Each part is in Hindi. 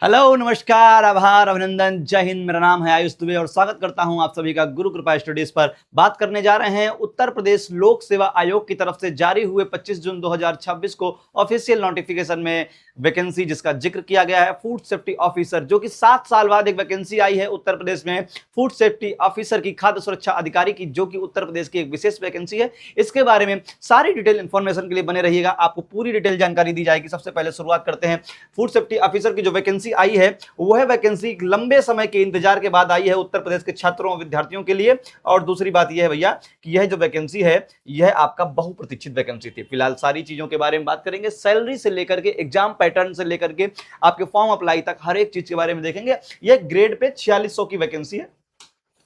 हेलो, नमस्कार, आभार, अभिनंदन, जय हिंद। मेरा नाम है आयुष दुबे और स्वागत करता हूं आप सभी का गुरु कृपा स्टडीज पर। बात करने जा रहे हैं उत्तर प्रदेश लोक सेवा आयोग की तरफ से जारी हुए 25 जून 2026 को ऑफिशियल नोटिफिकेशन में वैकेंसी जिसका जिक्र किया गया है फूड सेफ्टी ऑफिसर, जो कि 7 साल बाद एक वैकेंसी आई है उत्तर प्रदेश में फूड सेफ्टी ऑफिसर की, खाद्य सुरक्षा अधिकारी की, जो कि उत्तर प्रदेश की एक विशेष वैकेंसी है। इसके बारे में सारी डिटेल इंफॉर्मेशन के लिए बने रहिएगा, आपको पूरी डिटेल जानकारी दी जाएगी। सबसे पहले शुरुआत करते हैं फूड सेफ्टी ऑफिसर की जो वैकेंसी आई है, वह वैकेंसी लंबे समय के इंतजार के बाद आई है उत्तर प्रदेश के छात्रों विद्यार्थियों के लिए। और दूसरी बात यह है भैया कि यह जो वैकेंसी है यह आपका बहुप्रतीक्षित वैकेंसी थी। फिलहाल सारी चीजों के बारे में बात करेंगे, सैलरी से लेकर के एग्जाम पैटर्न से लेकर के आपके फॉर्म अप्लाई तक हर एक चीज के बारे में देखेंगे। यह ग्रेड पे 4600 की वैकेंसी है।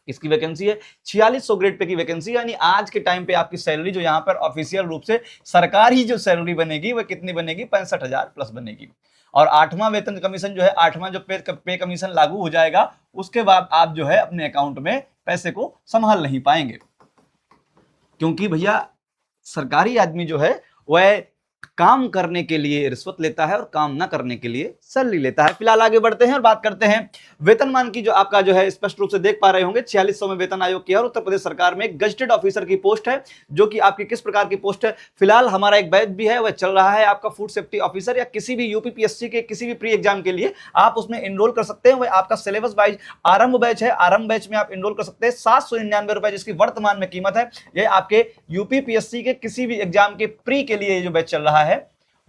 इसकी वैकेंसी है 4600 ग्रेड पे की वैकेंसी, यानी आज के टाइम पे आपकी सैलरी जो यहाँ पर ऑफिशियल रूप से सरकारी जो सैलरी बनेगी वह कितनी बनेगी, 65,000 प्लस बनेगी। और 8वां वेतन कमीशन जो है, 8वां जो पे कमीशन लागू हो जाएगा, उसके बाद आप जो है अपने अकाउंट में पैसे को संभाल नहीं पाएंगे, क्योंकि भैया सरकारी आदमी जो है वह काम करने के लिए रिश्वत लेता है और काम ना करने के लिए सैलरी लेता है। फिलहाल आगे बढ़ते हैं और बात करते हैं वेतनमान की, जो आपका जो है स्पष्ट रूप से देख पा रहे होंगे 4600 में वेतन आयोग की और उत्तर प्रदेश सरकार में गजेटेड ऑफिसर की पोस्ट है, जो कि आपकी किस प्रकार की पोस्ट है। फिलहाल हमारा एक बैच भी है, वह चल रहा है आपका फूड सेफ्टी ऑफिसर, या किसी भी यूपीपीएससी के किसी भी प्री एग्जाम के लिए आप उसमें एनरोल कर सकते हैं। वह आपका सिलेबस वाइज आरंभ बैच है, आरंभ बैच में आप एनरोल कर सकते हैं। 799 रुपए जिसकी वर्तमान में कीमत है। यह आपके यूपीपीएससी के किसी भी एग्जाम के प्री के लिए जो बैच चल रहा है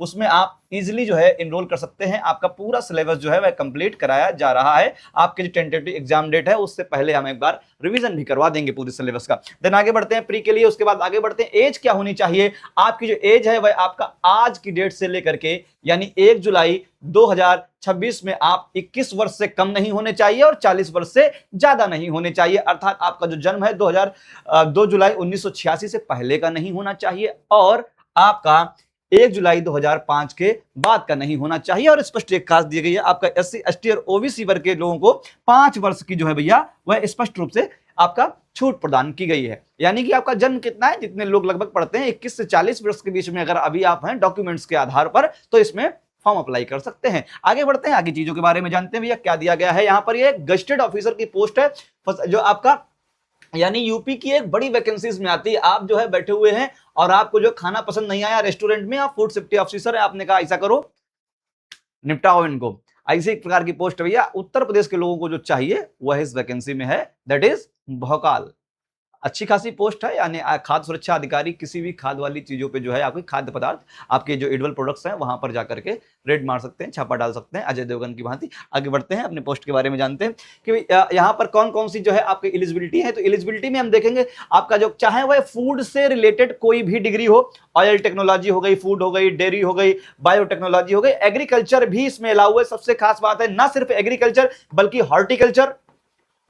उसमें आप इजीली जो है एनरोल कर सकते हैं। आपका पूरा सिलेबस जो है वह कंप्लीट कराया जा रहा है। आपके जो टेंटेटिव एग्जाम डेट है उससे पहले हम एक बार रिवीजन भी करवा देंगे पूरे सिलेबस का। देन आगे बढ़ते हैं प्री के लिए, उसके बाद आगे बढ़ते हैं एज क्या होनी चाहिए। आपकी जो एज है वह आपका आज की डेट से लेकर के यानी 1 जुलाई 2026 में आप 21 वर्ष से कम नहीं होने चाहिए और 40 वर्ष से ज्यादा नहीं होने चाहिए। अर्थात आपका जो जन्म है 2 जुलाई 1986 से पहले का नहीं होना चाहिए और आपका 1 जुलाई 2005 के बाद का नहीं होना चाहिए। और स्पष्ट एक खास दी गई है, आपका SC ST और OBC वर्ग के लोगों को 5 वर्ष की जो है भैया वह स्पष्ट रूप से आपका छूट प्रदान की गई है। यानी कि आपका जन्म कितना है, जितने लोग लगभग पढ़ते हैं 21 से 40 वर्ष के बीच में अगर अभी आप हैं डॉक्यूमेंट्स के आधार पर, तो इसमें फॉर्म अप्लाई कर सकते हैं। आगे बढ़ते हैं, आगे चीजों के बारे में जानते हैं भैया क्या दिया गया है। यहाँ पर यह गजेटेड ऑफिसर की पोस्ट है, जो आपका यानी यूपी की एक बड़ी वैकेंसीज में आती है। आप जो है बैठे हुए हैं और आपको जो खाना पसंद नहीं आया रेस्टोरेंट में, आप फूड सेफ्टी ऑफिसर है, आपने कहा ऐसा करो निपटाओ इनको, ऐसे एक प्रकार की पोस्ट भैया उत्तर प्रदेश के लोगों को जो चाहिए वह इस वैकेंसी में है, दैट इज भोकाल। अच्छी खासी पोस्ट है, यानी खाद्य सुरक्षा अधिकारी, किसी भी खाद वाली चीजों पे जो है आपके खाद्य पदार्थ, आपके जो एडिबल प्रोडक्ट्स हैं वहां पर जाकर के रेड मार सकते हैं, छापा डाल सकते हैं अजय देवगन की भांति। आगे बढ़ते हैं, अपने पोस्ट के बारे में जानते हैं कि यहाँ पर कौन कौन सी जो है आपकी एलिजिबिलिटी है। तो एलिजिबिलिटी में हम देखेंगे आपका जो चाहे वह फूड से रिलेटेड कोई भी डिग्री हो, ऑयल टेक्नोलॉजी हो गई, फूड हो गई, डेयरी हो गई, बायोटेक्नोलॉजी हो गई, एग्रीकल्चर भी इसमें अलाउ है। सबसे खास बात है ना सिर्फ एग्रीकल्चर बल्कि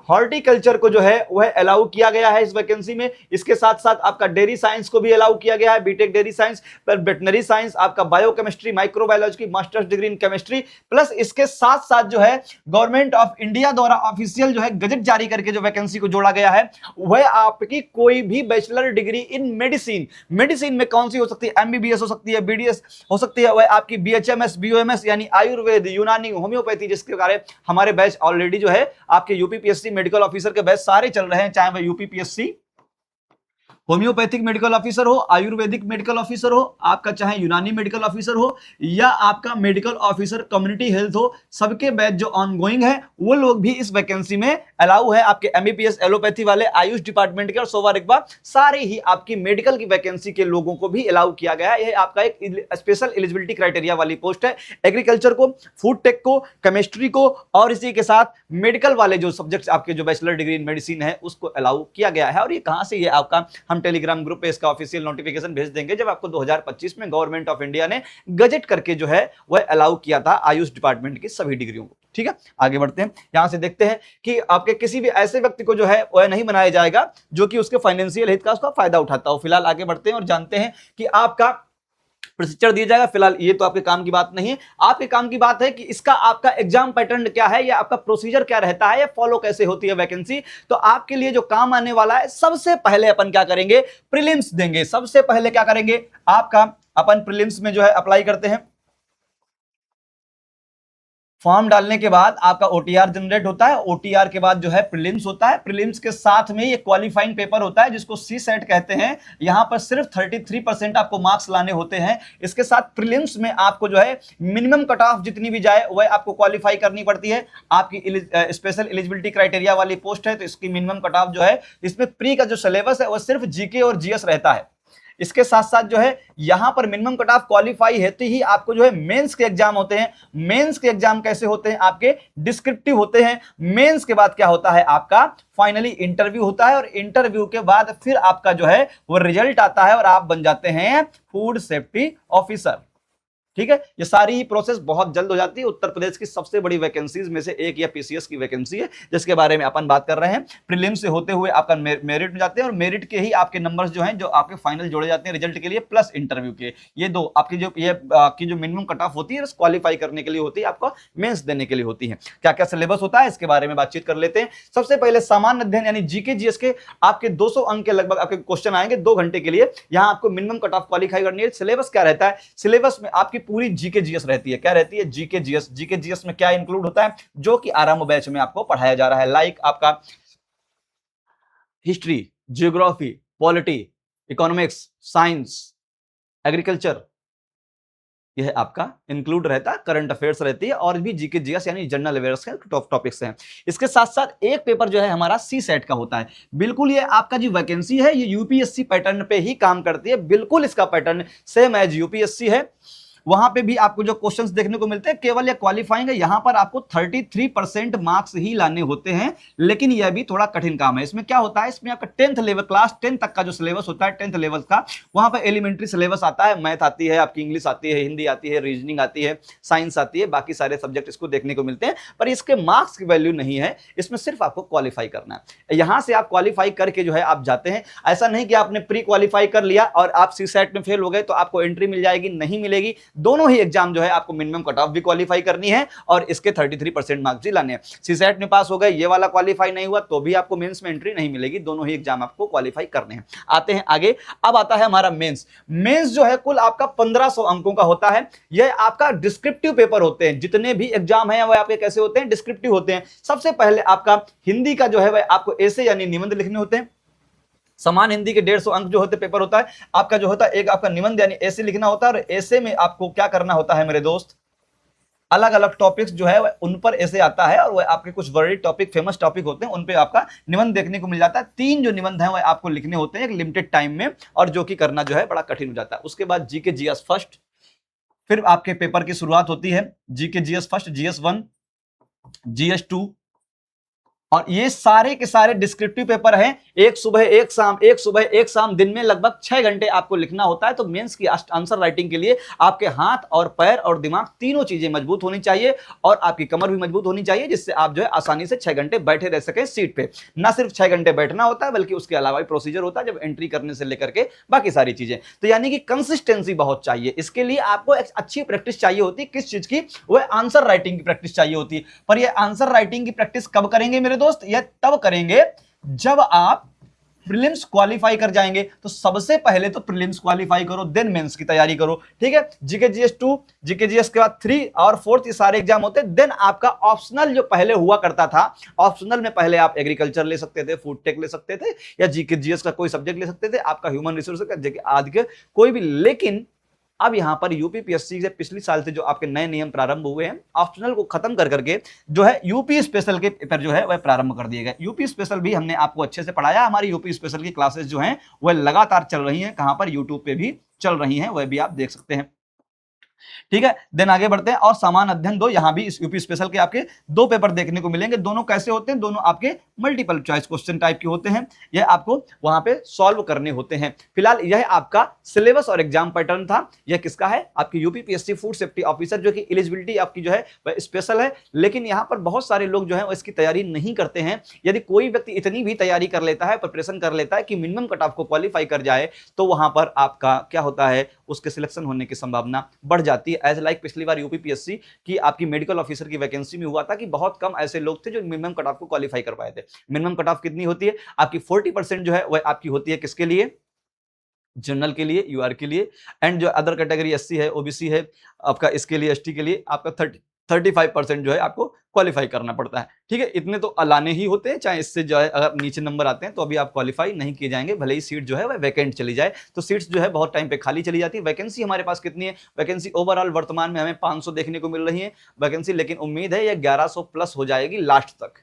हॉर्टिकल्चर को जो है वह अलाउ किया गया है इस वैकेंसी में। इसके साथ साथ आपका डेयरी साइंस को भी अलाउ किया गया है, बीटेक डेयरी साइंस, पर वेटनरी साइंस, आपका बायोकेमिस्ट्री, माइक्रोबायोलॉजी की masters degree in chemistry, plus इसके साथ साथ जो है गवर्नमेंट ऑफ इंडिया द्वारा ऑफिशियल जो है गजट जारी करके जो वैकेंसी को जोड़ा गया है वह आपकी कोई भी बैचलर डिग्री इन मेडिसिन में कौन सी हो सकती है, MBBS हो सकती है, BDS हो सकती है, वह आपकी BHMS, BOMS यानी आयुर्वेद, यूनानी, होम्योपैथी, जिसके बारे हमारे बैच ऑलरेडी जो है आपके यूपीपीएससी मेडिकल ऑफिसर के बैच सारे चल रहे हैं, चाहे वह यूपीपीएससी होम्योपैथिक मेडिकल ऑफिसर हो, आयुर्वेदिक मेडिकल ऑफिसर हो, आपका चाहे यूनानी मेडिकल ऑफिसर हो या आपका मेडिकल ऑफिसर कम्युनिटी हेल्थ हो, सबके बैच जो ऑनगोइंग है वो लोग भी इस वैकेंसी में अलाउ है। आपके MBBS एलोपैथी वाले, आयुष डिपार्टमेंट के और सोवा रिकबा सारे ही आपकी मेडिकल की वैकेंसी के लोगों को भी अलाउ किया गया है। यह आपका एक स्पेशल एलिजिबिलिटी क्राइटेरिया वाली पोस्ट है। एग्रीकल्चर को, फूड टेक को, केमिस्ट्री को और इसी के साथ मेडिकल वाले जो सब्जेक्ट्स आपके जो बैचलर डिग्री इन मेडिसिन है उसको अलाउ किया गया है। और ये कहां से, ये आपका हम टेलीग्राम ग्रुप पे इसका ऑफिशियल नोटिफिकेशन भेज देंगे जब आपको 2025 में गवर्नमेंट ऑफ इंडिया ने गजेट करके जो है वह अलाउ किया था आयुष डिपार्टमेंट की सभी डिग्रियों को। ठीक है, आगे बढ़ते हैं, यहां से देखते हैं कि आपके किसी भी ऐसे व्यक्ति को जो है वह नहीं बनाया जाएगा जो कि उसके फाइनेंशियल हित का उसका फायदा उठाता हो। फिलहाल आगे बढ़ते हैं और जानते हैं कि आपका प्रशिक्षण दिया जाएगा। फिलहाल ये तो आपके काम की बात नहीं है, आपके काम की बात है कि इसका आपका एग्जाम पैटर्न क्या है या आपका प्रोसीजर क्या रहता है या फॉलो कैसे होती है वैकेंसी। तो आपके लिए जो काम आने वाला है, सबसे पहले अपन क्या करेंगे, प्रीलिम्स देंगे। सबसे पहले क्या करेंगे, आपका अपन प्रीलिम्स में जो है अप्लाई करते हैं। फॉर्म डालने के बाद आपका ओटीआर जनरेट होता है, ओटीआर के बाद जो है प्रीलिम्स होता है, प्रीलिम्स के साथ में ये क्वालिफाइंग पेपर होता है जिसको सी सेट कहते हैं। यहां पर सिर्फ 33% आपको मार्क्स लाने होते हैं। इसके साथ प्रीलिम्स में आपको जो है मिनिमम कट ऑफ जितनी भी जाए वह आपको क्वालिफाई करनी पड़ती है। आपकी स्पेशल एलिजिबिलिटी क्राइटेरिया वाली पोस्ट है तो इसकी मिनिमम कट ऑफ जो है, इसमें प्री का जो सिलेबस है वह सिर्फ जीके और जीएस रहता है। इसके साथ साथ जो है यहां पर मिनिमम कट ऑफ क्वालिफाई है तो ही आपको जो है मेंस के एग्जाम होते हैं। मेंस के एग्जाम कैसे होते हैं? आपके डिस्क्रिप्टिव होते हैं। मेंस के बाद क्या होता है? आपका फाइनली इंटरव्यू होता है और इंटरव्यू के बाद फिर आपका जो है वो रिजल्ट आता है और आप बन जाते हैं फूड सेफ्टी ऑफिसर। ठीक है, ये सारी प्रोसेस बहुत जल्द हो जाती है। उत्तर प्रदेश की सबसे बड़ी वैकेंसीज में से एक या पीसीएस की वैकेंसी है जिसके बारे में अपन बात कर रहे हैं। प्रीलिम से होते हुए आपका मेरिट में जाते हैं और मेरिट के ही आपके नंबर्स जो हैं जो आपके फाइनल जोड़े जाते हैं रिजल्ट के लिए प्लस इंटरव्यू के। ये दो आपकी जो ये आपकी जो मिनिमम कट ऑफ होती है क्वालिफाई करने के लिए होती है, आपको मेंस देने के लिए होती है। क्या क्या सिलेबस होता है इसके बारे में बातचीत कर लेते हैं। सबसे पहले सामान्य अध्ययन यानी जीके जीएस के आपके 200 अंक के लगभग आपके क्वेश्चन आएंगे 2 घंटे के लिए। यहां आपको मिनिमम कट ऑफ क्वालिफाई करनी है। सिलेबस क्या रहता है? सिलेबस में आपकी पूरी जीके जीएस रहती है। क्या रहती है? GK GS. जीके जीएस में क्या इंक्लूड होता है? जो कि आरंभ बैच में आपको पढ़ाया जा रहा है, लाइक आपका history, geography, polity, economics, science, agriculture, यह आपका इंक्लूड रहता है। करंट अफेयर्स रहती है और भी जीके जीएस यानी जनरल अवेयर्स के टॉपिक्स हैं। इसके साथ साथ एक पेपर जो है हमारा सी सेट का होता है। बिल्कुल ये आपका जो वैकेंसी है ये यूपीएससी पैटर्न पे ही काम करती है। बिल्कुल इसका पैटर्न सेम एज यूपीएससी है। वहां पे भी आपको जो क्वेश्चंस देखने को मिलते हैं केवल ये क्वालिफाइंग है। यहां पर आपको 33% मार्क्स ही लाने होते हैं, लेकिन यह भी थोड़ा कठिन काम है। इसमें क्या होता है? इसमें आपका 10th लेवल क्लास 10 तक का जो सिलेबस होता है 10th लेवल का, वहां पर एलिमेंट्री सिलेबस आता है। मैथ आती है, आपकी इंग्लिश आती है, हिंदी आती है, रीजनिंग आती है, साइंस आती है, बाकी सारे सब्जेक्ट इसको देखने को मिलते हैं। पर इसके मार्क्स की वैल्यू नहीं है, इसमें सिर्फ आपको क्वालिफाई करना है। यहां से आप क्वालिफाई करके जो है आप जाते हैं। ऐसा नहीं कि आपने प्री क्वालिफाई कर लिया और आप सी सेट में फेल हो गए तो आपको एंट्री मिल जाएगी, नहीं मिलेगी। दोनों ही एग्जाम जो है आपको मिनिमम कट ऑफ भी क्वालिफाई करनी है और इसके 33% मार्क्स भी लाने हैं। सीसेट में पास हो गए, ये वाला क्वालिफाई नहीं हुआ तो भी आपको मेंस में एंट्री नहीं मिलेगी। दोनों ही एग्जाम आपको क्वालिफाई करने हैं। आते हैं आगे। अब आता है हमारा मेंस। मेंस जो है कुल आपका 1500 अंकों का होता है। यह आपका डिस्क्रिप्टिव पेपर होते हैं। जितने भी एग्जाम हैं वह आपके कैसे होते हैं? डिस्क्रिप्टिव होते हैं। सबसे पहले आपका हिंदी का जो है वह आपको ऐसे यानी निबंध लिखने होते हैं। समान हिंदी के 150 अंक जो होते पेपर होता है आपका जो होता है एक आपका निबंध यानी ऐसे लिखना होता है और ऐसे में आपको क्या करना होता है मेरे दोस्त? अलग अलग टॉपिक्स जो है उन पर ऐसे आता है और वह आपके कुछ वर्ल्ड टॉपिक फेमस टॉपिक होते हैं उन पे आपका निबंध देखने को मिल जाता है। 3 जो निबंध हैं वह आपको लिखने होते हैं एक लिमिटेड टाइम में और जो कि करना जो है बड़ा कठिन हो जाता है। उसके बाद जीके जीएस फर्स्ट, फिर आपके पेपर की शुरुआत होती है GK GS first, GS 1, GS 2 और ये सारे के सारे डिस्क्रिप्टिव पेपर हैं। एक सुबह एक शाम, एक सुबह एक शाम, दिन में लगभग 6 घंटे आपको लिखना होता है। तो मेंस की आंसर राइटिंग के लिए आपके हाथ और पैर और दिमाग तीनों चीजें मजबूत होनी चाहिए और आपकी कमर भी मजबूत होनी चाहिए जिससे आप जो है आसानी से 6 घंटे बैठे रह सके सीट पे। ना सिर्फ 6 घंटे बैठना होता है बल्कि उसके अलावा भी प्रोसीजर होता है जब एंट्री करने से लेकर के बाकी सारी चीजें। तो यानी कि कंसिस्टेंसी बहुत चाहिए। इसके लिए आपको एक अच्छी प्रैक्टिस चाहिए होती है। किस चीज की? वह आंसर राइटिंग की प्रैक्टिस चाहिए होती है। पर यह आंसर राइटिंग की प्रैक्टिस कब करेंगे मेरे दोस्त? यह तब करेंगे जब आप प्रीलिम्स क्वालिफाई कर जाएंगे। तो सबसे पहले तो प्रीलिम्स क्वालिफाई करो, देन मेंस की तैयारी करो। ठीक है, जीके जीएस 2, जीके जीएस के बाद 3 और 4 ये सारे एग्जाम होते हैं। देन आपका ऑप्शनल जो पहले हुआ करता था, ऑप्शनल में पहले आप एग्रीकल्चर ले सकते थे, फूड टेक ले सकते थे या जीके जीएस का कोई सब्जेक्ट ले सकते थे, आपका ह्यूमन रिसोर्स का आदि के कोई भी। लेकिन अब यहां पर यूपीपीएससी से पिछले साल से जो आपके नए नियम प्रारंभ हुए हैं, ऑप्शनल को खत्म कर करके जो है यूपी स्पेशल के पेपर जो है वह प्रारंभ कर दिए गए। यूपी स्पेशल भी हमने आपको अच्छे से पढ़ाया। हमारी यूपी स्पेशल की क्लासेस जो हैं वह लगातार चल रही हैं, कहां पर? यूट्यूब पे भी चल रही हैं, वह भी आप देख सकते हैं। ठीक है, देन आगे बढ़ते हैं। और समान अध्ययन 2, यहां भी इस यूपी स्पेशल के आपके 2 पेपर देखने को मिलेंगे। दोनों कैसे होते हैं? दोनों आपके मल्टीपल चॉइस क्वेश्चन टाइप के होते हैं। यह आपको वहां पे सॉल्व करने होते हैं। फिलहाल यह आपका सिलेबस और एग्जाम पैटर्न था। यह किसका है? आपकी यूपीपीएससी फूड सेफ्टी ऑफिसर, जो कि एलिजिबिलिटी आपकी जो है वह स्पेशल है। लेकिन यहां पर बहुत सारे लोग जो है इसकी तैयारी नहीं करते हैं। यदि कोई व्यक्ति इतनी भी तैयारी कर लेता है, प्रिपरेशन कर लेता है कि मिनिमम कट ऑफ को क्वालिफाई कर जाए, तो वहां पर आपका क्या होता है? उसके सिलेक्शन होने की संभावना बढ़ जाती है। एज लाइक पिछली बार यूपीपीएससी की आपकी मेडिकल ऑफिसर की वैकेंसी में हुआ था कि बहुत कम ऐसे लोग थे जो मिनिमम कट ऑफ को क्वालिफाई कर पाए थे। मिनिमम कट ऑफ कितनी होती है? आपकी 40% जो है वह आपकी होती है किसके लिए? जनरल के लिए, यूआर के लिए, एंड जो अदर कैटेगरी एससी है, ओबीसी है आपका, इसके लिए, एसटी के लिए आपका 35% जो है आपको क्वालिफाई करना पड़ता है। ठीक है, इतने तो लाने ही होते हैं, चाहे इससे जो है अगर नीचे नंबर आते हैं तो अभी आप क्वालिफाई नहीं किए जाएंगे, भले ही सीट जो है वह वैकेंट चली जाए। तो सीट्स जो है बहुत टाइम पे खाली चली जाती है। वैकेंसी हमारे पास कितनी है? वैकेंसी ओवरऑल वर्तमान में हमें 500 देखने को मिल रही है वैकेंसी, लेकिन उम्मीद है यह 1100 प्लस हो जाएगी लास्ट तक।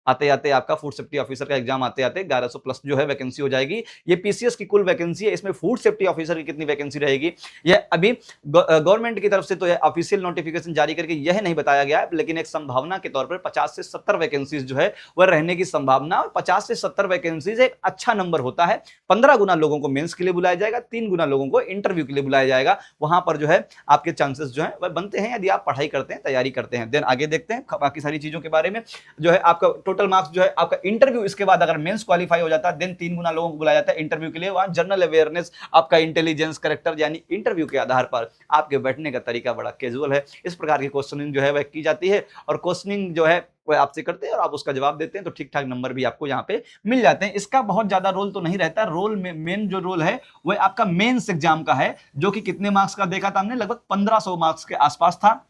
आते आते आपका फूड सेफ्टी ऑफिसर का एग्जाम आते आते 1100 प्लस जो है वैकेंसी हो जाएगी। ये पीसीएस की कुल वैकेंसी है। इसमें फूड सेफ्टी ऑफिसर की कितनी वैकेंसी रहेगी, यह अभी गवर्नमेंट की तरफ से तो यह ऑफिशियल नोटिफिकेशन जारी करके यह नहीं बताया गया है, लेकिन एक संभावना के तौर पर 50 से 70 वैकेंसीज जो है वह रहने की संभावना। और 50 से 70 वैकेंसीज एक अच्छा नंबर होता है। 15 गुना लोगों को मेंस के लिए बुलाया जाएगा, 3 गुना लोगों को इंटरव्यू के लिए बुलाया जाएगा। वहां पर जो है आपके चांसेस जो है वह बनते हैं यदि आप पढ़ाई करते हैं, तैयारी करते हैं। देन आगे देखते हैं बाकी सारी चीजों के बारे में। जो है आपका टोटल मार्क्स जो है आपका इंटरव्यू, इसके बाद अगर मेंस क्वालिफाई हो जाता है देन 3 गुना लोगों को बुलाया जाता है इंटरव्यू के लिए। वहां जनरल अवेयरनेस, आपका इंटेलिजेंस, कैरेक्टर, यानी इंटरव्यू के आधार पर आपके बैठने का तरीका बड़ा कैजुअल है। इस प्रकार की क्वेश्चनिंग जो है वह की जाती है और क्वेश्चनिंग जो है वह आपसे करते हैं और आप उसका जवाब देते हैं तो ठीक ठाक नंबर भी आपको यहाँ पे मिल जाते हैं। इसका बहुत ज्यादा रोल तो नहीं रहता। रोल में मेन जो रोल है वह आपका मेंस एग्जाम का है, जो कि कितने मार्क्स का देखा था हमने, लगभग 1500 मार्क्स के आसपास था।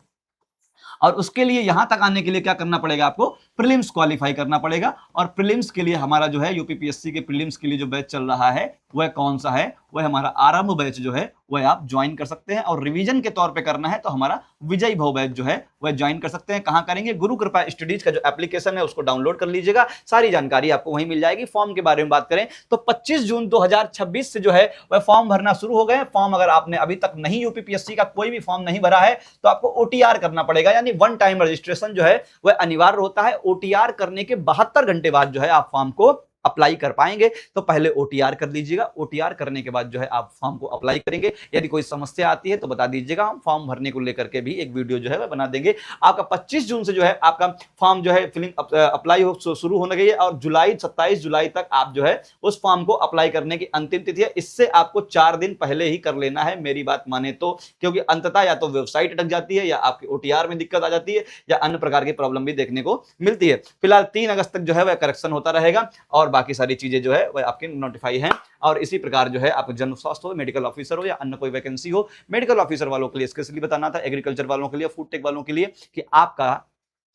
और उसके लिए यहां तक आने के लिए क्या करना पड़ेगा? आपको प्रीलिम्स क्वालिफाई करना पड़ेगा। और प्रीलिम्स के लिए हमारा जो है यूपीपीएससी के प्रीलिम्स के लिए जो बैच चल रहा है वह कौन सा है? वह हमारा आरंभ बैच जो है वह आप ज्वाइन कर सकते हैं। और रिवीजन के तौर पे करना है तो हमारा विजय भव बैच जो है वह ज्वाइन कर सकते हैं। कहां करेंगे? गुरु कृपा स्टडीज का जो एप्लीकेशन है उसको डाउनलोड कर लीजिएगा, सारी जानकारी आपको वहीं मिल जाएगी। फॉर्म के बारे में बात करें तो 25 जून 2026 से जो है वह फॉर्म भरना शुरू हो गए। फॉर्म अगर आपने अभी तक नहीं यूपीपीएससी का कोई भी फॉर्म नहीं भरा है तो आपको ओटीआर करना पड़ेगा, यानी वन टाइम रजिस्ट्रेशन जो है वह अनिवार्य होता है। ओटीआर करने के 72 घंटे बाद जो है आप फॉर्म को अप्लाई कर पाएंगे। तो पहले ओटीआर कर लीजिएगा, ओटीआर करने के बाद जो है आप फॉर्म को अप्लाई करेंगे। यदि कोई समस्या आती है तो बता दीजिएगा, हम फॉर्म भरने को लेकर के भी एक वीडियो जो है वह बना देंगे। आपका 25 जून से जो है आपका फॉर्म जो है फिलिंग अप्लाई हो शुरू होने गई है और 27 जुलाई तक आप जो है उस फॉर्म को अप्लाई करने की अंतिम तिथि है। इससे आपको 4 दिन पहले ही कर लेना है, मेरी बात माने तो, क्योंकि अंततः या तो वेबसाइट अटक जाती है या आपकी ओटीआर में दिक्कत आ जाती है या अन्य प्रकार की प्रॉब्लम भी देखने को मिलती है। फिलहाल 3 अगस्त तक जो है वह करेक्शन होता रहेगा और बाकी सारी चीजें जो है वह आपके नोटिफाई हैं। और इसी प्रकार जो है आप जन स्वास्थ्य हो, मेडिकल ऑफिसर हो या अन्य कोई वैकेंसी हो, मेडिकल ऑफिसर वालों के लिए स्पेशली बताना था, एग्रीकल्चर वालों के लिए, फूड टेक वालों के लिए, कि आपका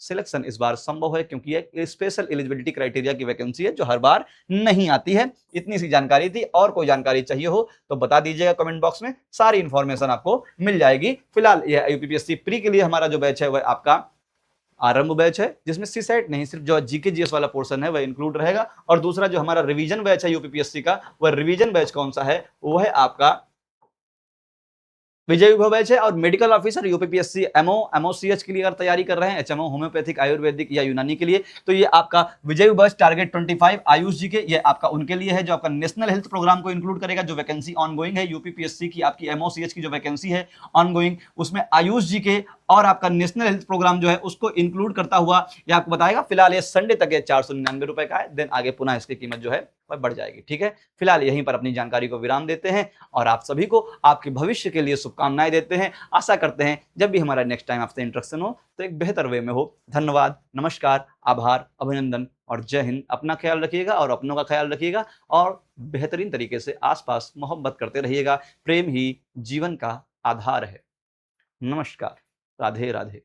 सिलेक्शन इस बार संभव है, क्योंकि ये स्पेशल एलिजिबिलिटी क्राइटेरिया की वैकेंसी है जो हर बार नहीं आती है। इतनी सी जानकारी थी। और कोई जानकारी चाहिए हो तो बता दीजिएगा कमेंट बॉक्स में, सारी इंफॉर्मेशन आपको मिल जाएगी। फिलहाल यह यूपीपीएससी प्री के लिए हमारा जो बैच है वह आपका आरंभ बैच है, जिसमें सी सेट नहीं, सिर्फ जो जीके जीएस वाला पोर्शन है वह इंक्लूड रहेगा। और दूसरा जो हमारा रिवीजन बैच है यूपीपीएससी का, वह रिवीजन बैच कौन सा है? वो है आपका विजय विभव बैच है। और मेडिकल ऑफिसर यूपीपीएससी एमओसीएच के लिए अगर तैयारी कर रहे हैं, एचएमओ, होम्योपैथिक, आयुर्वेदिक या यूनानी के लिए, तो ये आपका विजय बैच टारगेट 25 आयुष जी के, ये आपका उनके लिए है जो आपका नेशनल हेल्थ प्रोग्राम को इंक्लूड करेगा। जो वैकेंसी ऑनगोइंग है यूपीपीएससी की, आपकी एमओसीएच की जो वैकेंसी है ऑनगोइंग, उसमें आयुष जी के और आपका नेशनल हेल्थ प्रोग्राम जो है उसको इंक्लूड करता हुआ ये आपको बताएगा। फिलहाल ये संडे तक ये 499 रुपए का है, देन आगे पुनः इसकी कीमत जो है वह बढ़ जाएगी। ठीक है, फिलहाल यहीं पर अपनी जानकारी को विराम देते हैं और आप सभी को आपके भविष्य के लिए शुभकामनाएं देते हैं। आशा करते हैं जब भी हमारा नेक्स्ट टाइम आपसे इंटरेक्शन हो तो एक बेहतर वे में हो। धन्यवाद, नमस्कार, आभार, अभिनंदन और जय हिंद। अपना ख्याल रखिएगा और अपनों का ख्याल रखिएगा और बेहतरीन तरीके से आसपास मोहब्बत करते रहिएगा। प्रेम ही जीवन का आधार है। नमस्कार, राधे राधे।